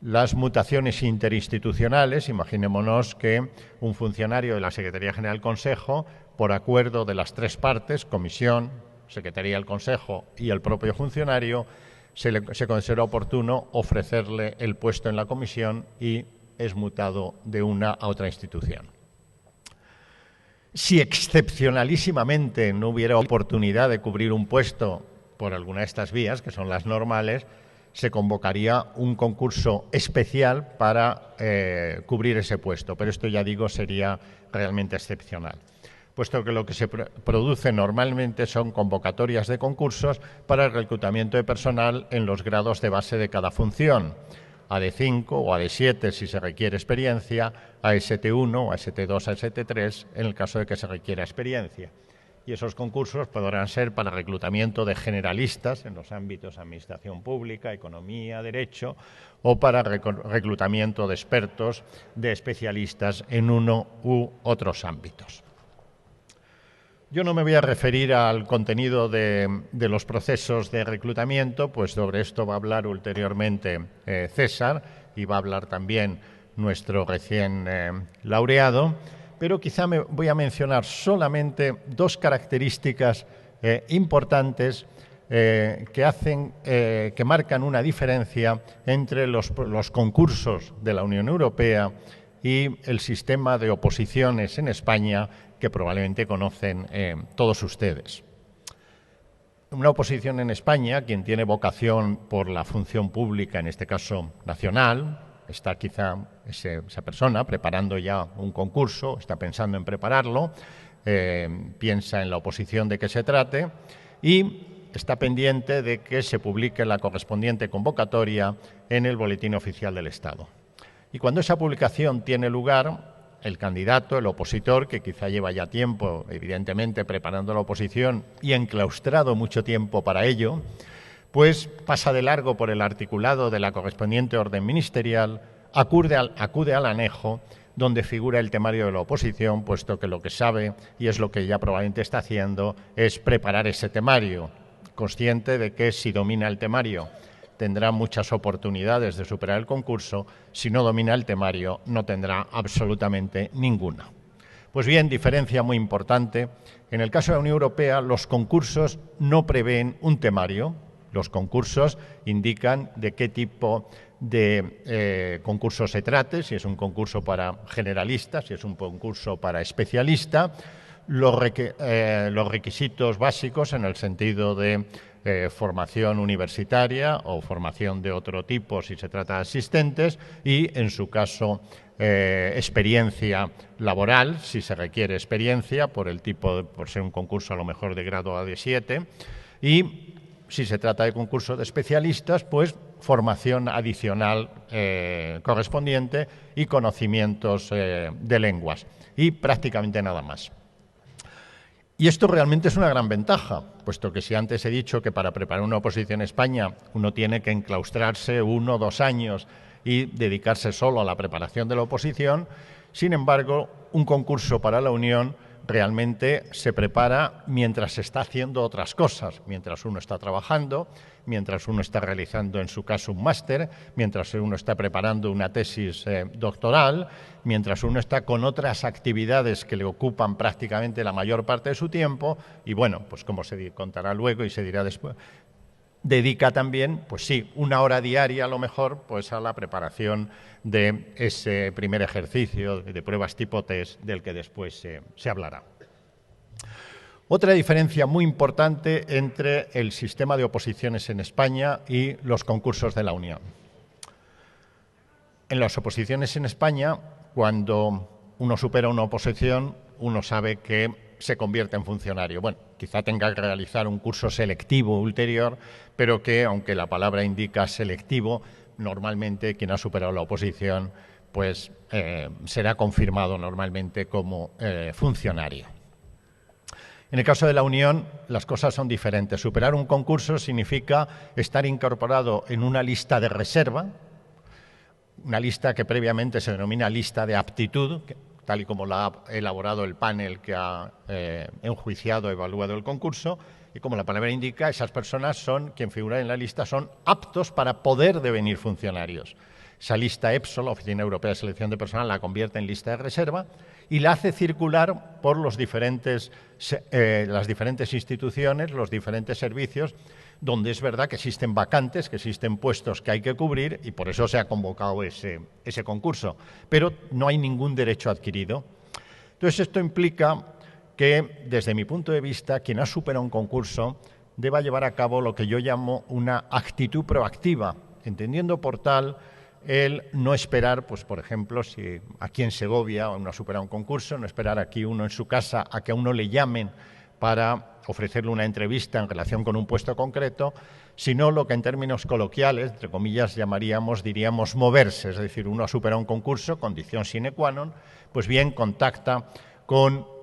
las mutaciones interinstitucionales. Imaginémonos que un funcionario de la Secretaría General del Consejo, por acuerdo de las 3 partes, Comisión, Secretaría del Consejo y el propio funcionario, se considera oportuno ofrecerle el puesto en la Comisión y es mutado de una a otra institución. Si excepcionalísimamente no hubiera oportunidad de cubrir un puesto por alguna de estas vías, que son las normales, se convocaría un concurso especial para cubrir ese puesto, pero esto, ya digo, sería realmente excepcional, puesto que lo que se produce normalmente son convocatorias de concursos para el reclutamiento de personal en los grados de base de cada función, AD5 o AD7 si se requiere experiencia, AST1 o AST2, AST3 en el caso de que se requiera experiencia. Y esos concursos podrán ser para reclutamiento de generalistas en los ámbitos administración pública, economía, derecho, o para reclutamiento de expertos, de especialistas en uno u otros ámbitos. Yo no me voy a referir al contenido de los procesos de reclutamiento, pues sobre esto va a hablar ulteriormente César, y va a hablar también nuestro recién laureado, pero quizá me voy a mencionar solamente 2 características importantes que marcan una diferencia entre los concursos de la Unión Europea y el sistema de oposiciones en España, que probablemente conocen todos ustedes. Una oposición en España, quien tiene vocación por la función pública, en este caso nacional, está quizá esa persona preparando ya un concurso, está pensando en prepararlo, piensa en la oposición de qué se trate y está pendiente de que se publique la correspondiente convocatoria en el Boletín Oficial del Estado. Y cuando esa publicación tiene lugar, el candidato, el opositor, que quizá lleva ya tiempo, evidentemente, preparando la oposición y enclaustrado mucho tiempo para ello, pues pasa de largo por el articulado de la correspondiente orden ministerial, acude al anejo donde figura el temario de la oposición, puesto que lo que sabe, y es lo que ya probablemente está haciendo, es preparar ese temario, consciente de que si domina el temario tendrá muchas oportunidades de superar el concurso, si no domina el temario no tendrá absolutamente ninguna. Pues bien, diferencia muy importante, en el caso de la Unión Europea los concursos no prevén un temario, los concursos indican de qué tipo de concurso se trate, si es un concurso para generalistas, si es un concurso para especialista, los requisitos básicos en el sentido de formación universitaria o formación de otro tipo si se trata de asistentes y, en su caso, experiencia laboral, si se requiere experiencia por ser un concurso a lo mejor de grado AD7 y si se trata de concurso de especialistas, pues formación adicional correspondiente y conocimientos de lenguas y prácticamente nada más. Y esto realmente es una gran ventaja, puesto que si antes he dicho que para preparar una oposición en España uno tiene que enclaustrarse 1 o 2 años y dedicarse solo a la preparación de la oposición, sin embargo, un concurso para la Unión realmente se prepara mientras se está haciendo otras cosas, mientras uno está trabajando, mientras uno está realizando en su caso un máster, mientras uno está preparando una tesis doctoral, mientras uno está con otras actividades que le ocupan prácticamente la mayor parte de su tiempo y bueno, pues como se contará luego y se dirá después, dedica también, pues sí, 1 hora diaria a lo mejor, pues a la preparación de ese primer ejercicio de pruebas tipo test del que después se hablará. Otra diferencia muy importante entre el sistema de oposiciones en España y los concursos de la Unión. En las oposiciones en España, cuando uno supera una oposición, uno sabe que se convierte en funcionario. Bueno, quizá tenga que realizar un curso selectivo ulterior, pero que, aunque la palabra indica selectivo, normalmente quien ha superado la oposición pues será confirmado normalmente como funcionario. En el caso de la Unión, las cosas son diferentes. Superar un concurso significa estar incorporado en una lista de reserva, una lista que previamente se denomina lista de aptitud, tal y como la ha elaborado el panel que ha enjuiciado, evaluado el concurso, y como la palabra indica, esas personas quien figura en la lista, son aptos para poder devenir funcionarios. Esa lista EPSO, la Oficina Europea de Selección de Personal, la convierte en lista de reserva y la hace circular por las diferentes instituciones, los diferentes servicios, donde es verdad que existen vacantes, que existen puestos que hay que cubrir y por eso se ha convocado ese concurso, pero no hay ningún derecho adquirido. Entonces, esto implica que, desde mi punto de vista, quien ha superado un concurso deba llevar a cabo lo que yo llamo una actitud proactiva, entendiendo por tal el no esperar, pues por ejemplo, si aquí en Segovia uno ha superado un concurso, no esperar aquí uno en su casa a que a uno le llamen para ofrecerle una entrevista en relación con un puesto concreto, sino lo que en términos coloquiales, entre comillas, diríamos moverse, es decir, uno ha superado un concurso, condición sine qua non, pues bien contacta con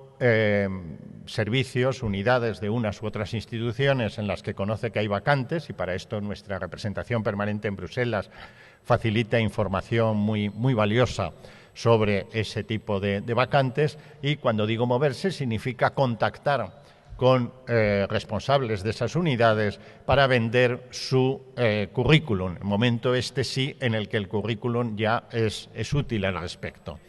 servicios, unidades de unas u otras instituciones en las que conoce que hay vacantes y para esto nuestra representación permanente en Bruselas facilita información muy valiosa sobre ese tipo de vacantes y cuando digo moverse significa contactar con responsables de esas unidades para vender su currículum, el momento sí en el que el currículum ya es útil al respecto.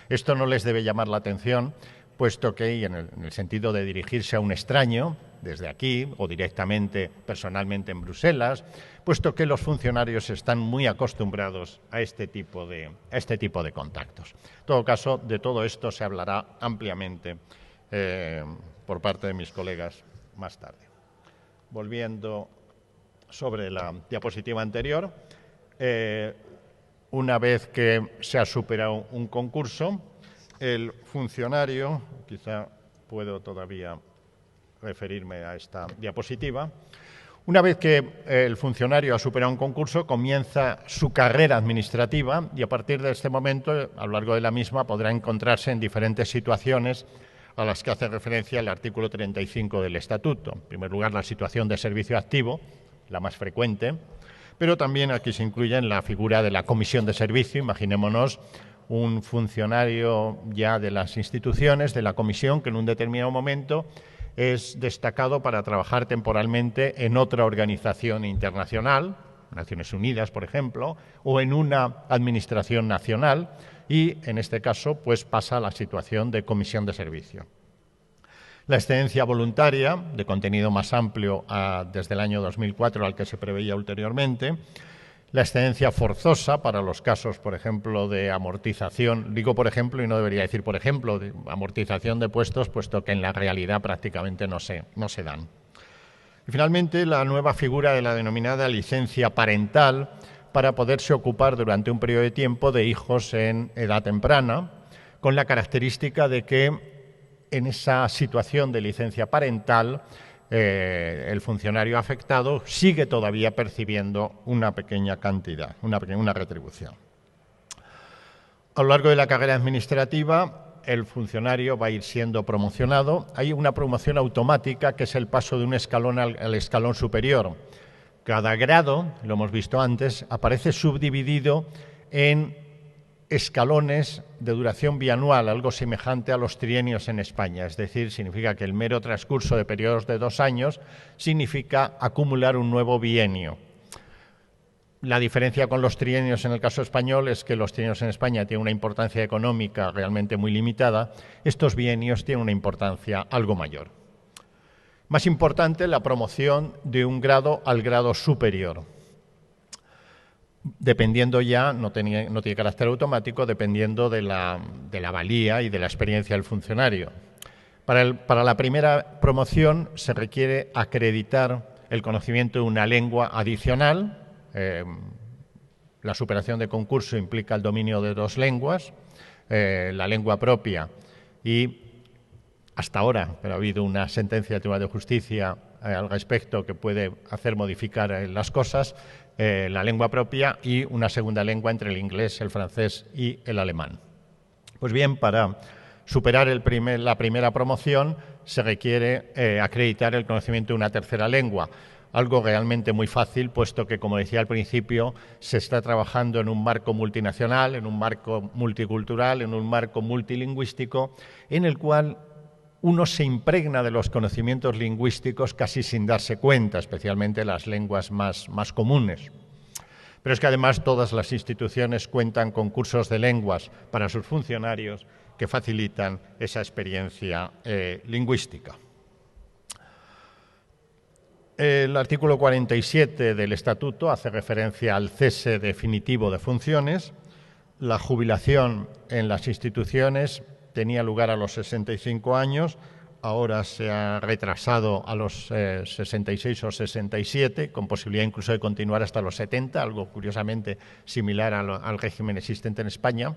Esto no les debe llamar la atención, puesto que, y en el sentido de dirigirse a un extraño, desde aquí o directamente, personalmente en Bruselas, puesto que los funcionarios están muy acostumbrados a este tipo de contactos. En todo caso, de todo esto se hablará ampliamente por parte de mis colegas más tarde. Volviendo sobre la diapositiva anterior, una vez que se ha superado un concurso, el funcionario, quizá puedo todavía referirme a esta diapositiva, una vez que el funcionario ha superado un concurso, comienza su carrera administrativa y a partir de este momento, a lo largo de la misma, podrá encontrarse en diferentes situaciones a las que hace referencia el artículo 35 del Estatuto. En primer lugar, la situación de servicio activo, la más frecuente, pero también aquí se incluye la figura de la comisión de servicio. Imaginémonos un funcionario ya de las instituciones, de la comisión, que en un determinado momento es destacado para trabajar temporalmente en otra organización internacional, Naciones Unidas, por ejemplo, o en una administración nacional, y en este caso pues pasa a la situación de comisión de servicio. La excedencia voluntaria, de contenido más amplio desde el año 2004 al que se preveía ulteriormente. La excedencia forzosa para los casos, por ejemplo, de amortización, digo por ejemplo y no debería decir por ejemplo, de amortización de puestos, puesto que en la realidad prácticamente no se dan. Y finalmente, la nueva figura de la denominada licencia parental para poderse ocupar durante un periodo de tiempo de hijos en edad temprana, con la característica de que en esa situación de licencia parental el funcionario afectado sigue todavía percibiendo una pequeña cantidad, una retribución. A lo largo de la carrera administrativa, el funcionario va a ir siendo promocionado. Hay una promoción automática que es el paso de un escalón al escalón superior. Cada grado, lo hemos visto antes, aparece subdividido en escalones de duración bianual, algo semejante a los trienios en España. Es decir, significa que el mero transcurso de periodos de 2 años significa acumular un nuevo bienio. La diferencia con los trienios en el caso español es que los trienios en España tienen una importancia económica realmente muy limitada. Estos bienios tienen una importancia algo mayor. Más importante, la promoción de un grado al grado superior. Dependiendo ya, no tiene carácter automático, dependiendo de la valía y de la experiencia del funcionario. Para la primera promoción se requiere acreditar el conocimiento de una lengua adicional. La superación de concurso implica el dominio de 2 lenguas, la lengua propia y hasta ahora, pero ha habido una sentencia del Tribunal de Justicia al respecto que puede hacer modificar las cosas, la lengua propia y una segunda lengua entre el inglés, el francés y el alemán. Pues bien, para superar la primera promoción se requiere acreditar el conocimiento de una tercera lengua, algo realmente muy fácil, puesto que, como decía al principio, se está trabajando en un marco multinacional, en un marco multicultural, en un marco multilingüístico, en el cual uno se impregna de los conocimientos lingüísticos casi sin darse cuenta, especialmente las lenguas más comunes. Pero es que además todas las instituciones cuentan con cursos de lenguas para sus funcionarios que facilitan esa experiencia lingüística. El artículo 47 del Estatuto hace referencia al cese definitivo de funciones. La jubilación en las instituciones tenía lugar a los 65 años, ahora se ha retrasado a los 66 o 67, con posibilidad incluso de continuar hasta los 70, algo curiosamente similar al régimen existente en España.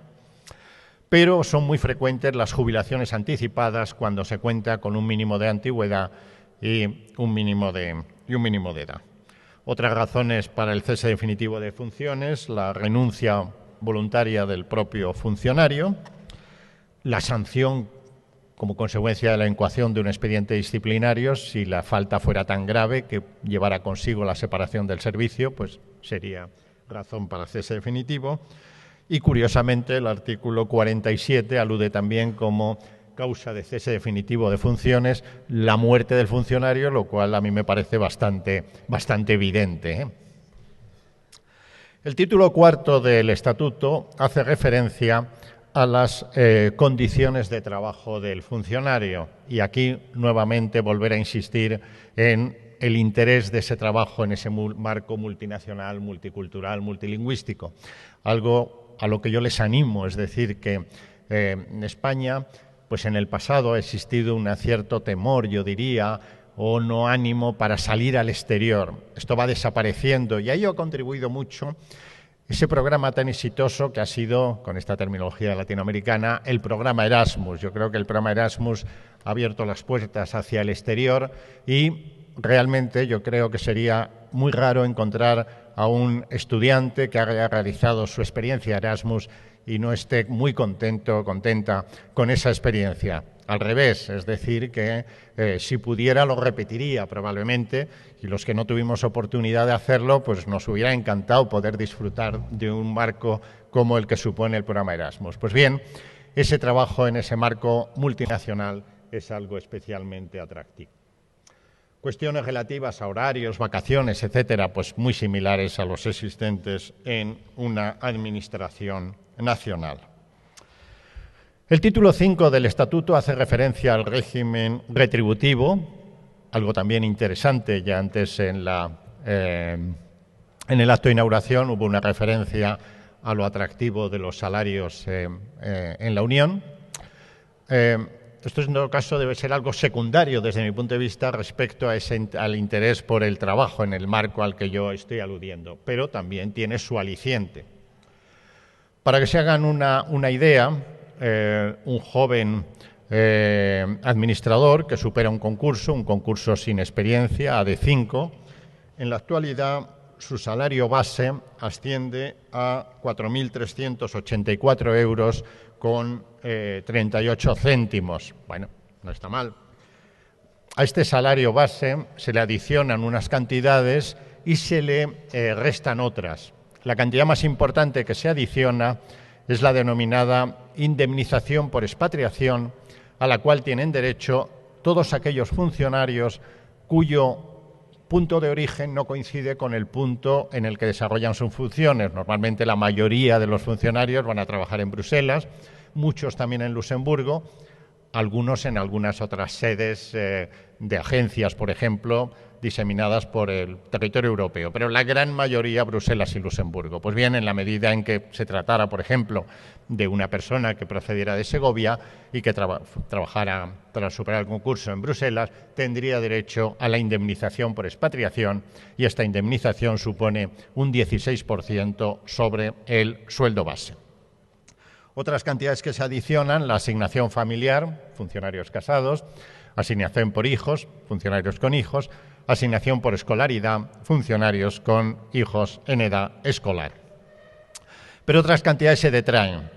Pero son muy frecuentes las jubilaciones anticipadas cuando se cuenta con un mínimo de antigüedad y un mínimo de edad. Otras razones para el cese definitivo de funciones: la renuncia voluntaria del propio funcionario, la sanción como consecuencia de la incoación de un expediente disciplinario, si la falta fuera tan grave que llevara consigo la separación del servicio, pues sería razón para cese definitivo. Y curiosamente el artículo 47 alude también como causa de cese definitivo de funciones la muerte del funcionario, lo cual a mí me parece bastante evidente. El título 4 del Estatuto hace referencia a las condiciones de trabajo del funcionario, y aquí nuevamente volver a insistir en el interés de ese trabajo en ese marco multinacional, multicultural, multilingüístico, algo a lo que yo les animo. Es decir, que en España, pues en el pasado ha existido un cierto temor, yo diría, o no ánimo para salir al exterior. Esto va desapareciendo y a ello ha contribuido mucho ese programa tan exitoso que ha sido, con esta terminología latinoamericana, el programa Erasmus. Yo creo que el programa Erasmus ha abierto las puertas hacia el exterior y realmente yo creo que sería muy raro encontrar a un estudiante que haya realizado su experiencia Erasmus y no esté muy contento o contenta con esa experiencia. al revés, es decir, que si pudiera lo repetiría probablemente, y los que no tuvimos oportunidad de hacerlo, pues nos hubiera encantado poder disfrutar de un marco como el que supone el programa Erasmus. Pues bien, ese trabajo en ese marco multinacional es algo especialmente atractivo. Cuestiones relativas a horarios, vacaciones, etcétera, pues muy similares a los existentes en una administración nacional. El título 5 del Estatuto hace referencia al régimen retributivo, algo también interesante. Ya antes en el acto de inauguración hubo una referencia a lo atractivo de los salarios en la Unión. Esto en todo caso debe ser algo secundario desde mi punto de vista respecto al interés por el trabajo en el marco al que yo estoy aludiendo, pero también tiene su aliciente. Para que se hagan una idea, un joven administrador que supera un concurso sin experiencia, AD5, en la actualidad su salario base asciende a 4.384 euros con 38 céntimos. Bueno, no está mal. A este salario base se le adicionan unas cantidades y se le restan otras. La cantidad más importante que se adiciona es la denominada indemnización por expatriación, a la cual tienen derecho todos aquellos funcionarios cuyo punto de origen no coincide con el punto en el que desarrollan sus funciones. Normalmente la mayoría de los funcionarios van a trabajar en Bruselas, muchos también en Luxemburgo, algunos en algunas otras sedes de agencias, por ejemplo, diseminadas por el territorio europeo, pero la gran mayoría Bruselas y Luxemburgo. Pues bien, en la medida en que se tratara, por ejemplo, de una persona que procediera de Segovia y que trabajara tras superar el concurso en Bruselas, tendría derecho a la indemnización por expatriación, y esta indemnización supone un 16% sobre el sueldo base. Otras cantidades que se adicionan: la asignación familiar, funcionarios casados; asignación por hijos, funcionarios con hijos; asignación por escolaridad, funcionarios con hijos en edad escolar. Pero otras cantidades se detraen.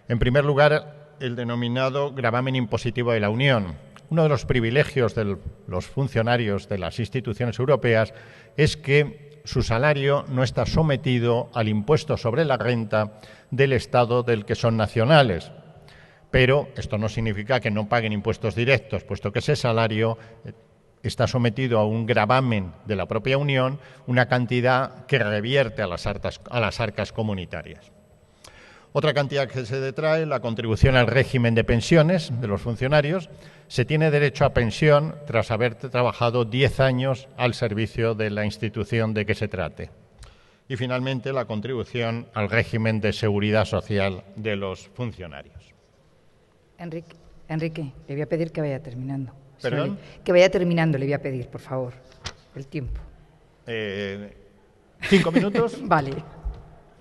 En primer lugar, el denominado gravamen impositivo de la Unión. Uno de los privilegios de los funcionarios de las instituciones europeas es que su salario no está sometido al impuesto sobre la renta del Estado del que son nacionales. Pero esto no significa que no paguen impuestos directos, puesto que ese salario está sometido a un gravamen de la propia Unión, una cantidad que revierte a las arcas comunitarias. Otra cantidad que se detrae: la contribución al régimen de pensiones de los funcionarios. Se tiene derecho a pensión tras haber trabajado 10 años al servicio de la institución de que se trate. Y finalmente, la contribución al régimen de seguridad social de los funcionarios. Enrique, le voy a pedir que vaya terminando. ¿Perdón? Que vaya terminando, le voy a pedir, por favor, el tiempo. 5 minutos. Vale.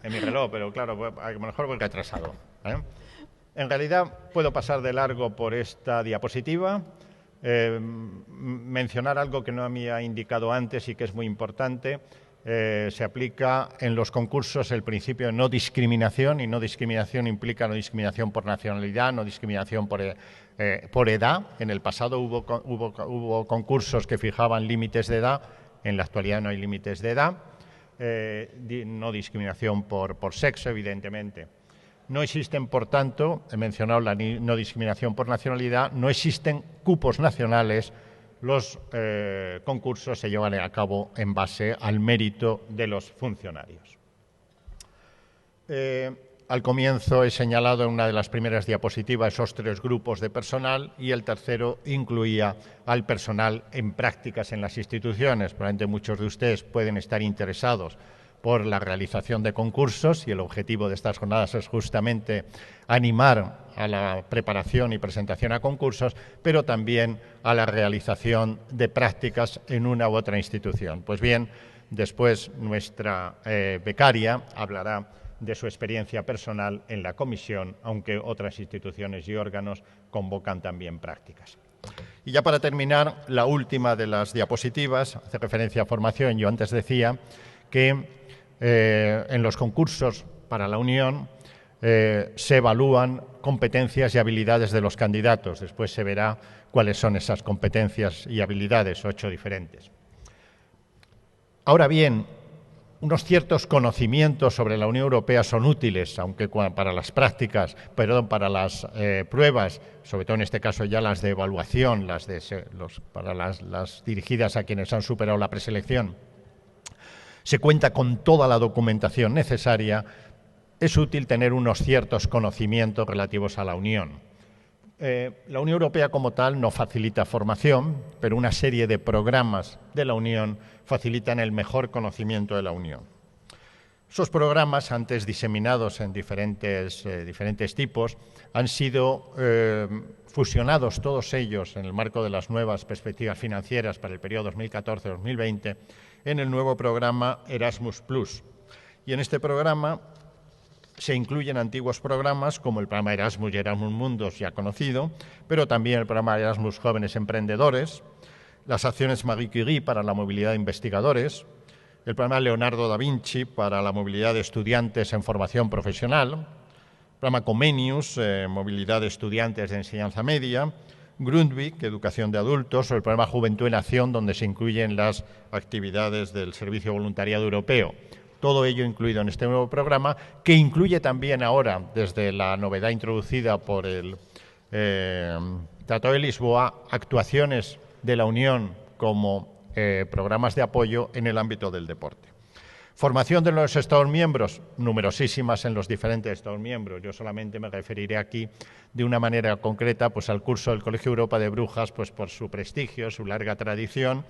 En mi reloj, pero claro, a lo mejor voy retrasado. En realidad puedo pasar de largo por esta diapositiva, mencionar algo que no me ha indicado antes y que es muy importante. Se aplica en los concursos el principio de no discriminación, y no discriminación implica no discriminación por nacionalidad, no discriminación por edad. En el pasado hubo concursos que fijaban límites de edad, en la actualidad no hay límites de edad. No discriminación por sexo, evidentemente. No existen, por tanto, he mencionado la no discriminación por nacionalidad, no existen cupos nacionales. Los concursos se llevan a cabo en base al mérito de los funcionarios. Al comienzo he señalado en una de las primeras diapositivas esos 3 grupos de personal, y el tercero incluía al personal en prácticas en las instituciones. Probablemente muchos de ustedes pueden estar interesados por la realización de concursos, y el objetivo de estas jornadas es justamente animar a la preparación y presentación a concursos, pero también a la realización de prácticas en una u otra institución. Pues bien, después nuestra becaria hablará de su experiencia personal en la comisión, aunque otras instituciones y órganos convocan también prácticas. Y ya para terminar, la última de las diapositivas hace referencia a formación. Yo antes decía que en los concursos para la Unión se evalúan competencias y habilidades de los candidatos. Después se verá cuáles son esas competencias y habilidades, 8 diferentes. Ahora bien, unos ciertos conocimientos sobre la Unión Europea son útiles, aunque para las prácticas, para las pruebas, sobre todo en este caso ya las de evaluación, las dirigidas a quienes han superado la preselección, se cuenta con toda la documentación necesaria. Es útil tener unos ciertos conocimientos relativos a la Unión. La Unión Europea como tal no facilita formación, pero una serie de programas de la Unión facilitan el mejor conocimiento de la Unión. Esos programas, antes diseminados en diferentes tipos, han sido fusionados todos ellos en el marco de las nuevas perspectivas financieras para el periodo 2014-2020 en el nuevo programa Erasmus+. Y en este programa se incluyen antiguos programas como el programa Erasmus y Erasmus Mundus, ya conocido, pero también el programa Erasmus Jóvenes Emprendedores, las acciones Marie Curie para la movilidad de investigadores, el programa Leonardo da Vinci para la movilidad de estudiantes en formación profesional, el programa Comenius, movilidad de estudiantes de enseñanza media, Grundtvig, educación de adultos, o el programa Juventud en Acción, donde se incluyen las actividades del Servicio Voluntariado Europeo. Todo ello incluido en este nuevo programa, que incluye también ahora, desde la novedad introducida por el Tratado de Lisboa, actuaciones de la Unión como programas de apoyo en el ámbito del deporte. Formación de los Estados miembros, numerosísimas en los diferentes Estados miembros. Yo solamente me referiré aquí de una manera concreta pues, al curso del Colegio Europa de Brujas, pues, por su prestigio, su larga tradición,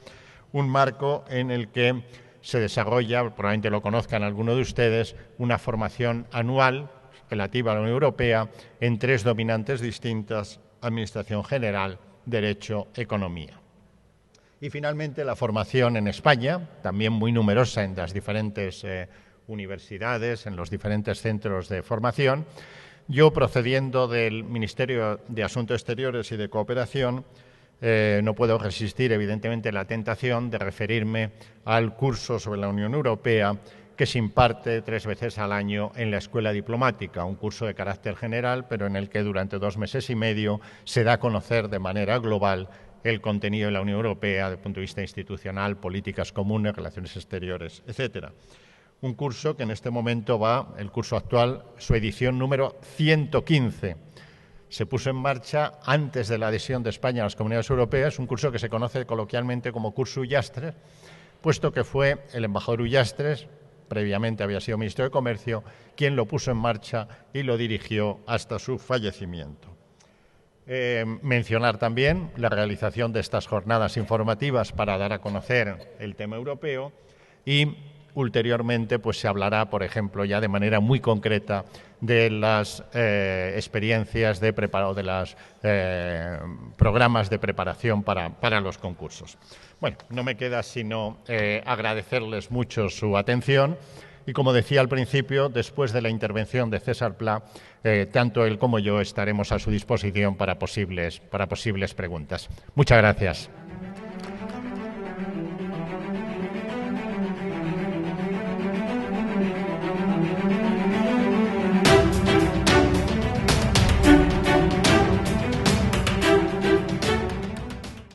un marco en el que se desarrolla, probablemente lo conozcan algunos de ustedes, una formación anual relativa a la Unión Europea en 3 dominantes distintas: Administración General, Derecho, Economía. Y finalmente la formación en España, también muy numerosa en las diferentes universidades, en los diferentes centros de formación. Yo, procediendo del Ministerio de Asuntos Exteriores y de Cooperación, no puedo resistir, evidentemente, la tentación de referirme al curso sobre la Unión Europea que se imparte 3 veces al año en la Escuela Diplomática, un curso de carácter general, pero en el que durante 2 meses y medio se da a conocer de manera global el contenido de la Unión Europea desde el punto de vista institucional, políticas comunes, relaciones exteriores, etcétera. Un curso que en este momento va, el curso actual, su edición número 115. Se puso en marcha antes de la adhesión de España a las Comunidades Europeas, un curso que se conoce coloquialmente como curso Ullastres, puesto que fue el embajador Ullastres, previamente había sido ministro de Comercio, quien lo puso en marcha y lo dirigió hasta su fallecimiento. Mencionar también la realización de estas jornadas informativas para dar a conocer el tema europeo y ulteriormente pues se hablará, por ejemplo, ya de manera muy concreta de las experiencias de los programas de preparación para los concursos. Bueno, no me queda sino agradecerles mucho su atención. Y como decía al principio, después de la intervención de César Pla, tanto él como yo estaremos a su disposición para posibles preguntas. Muchas gracias.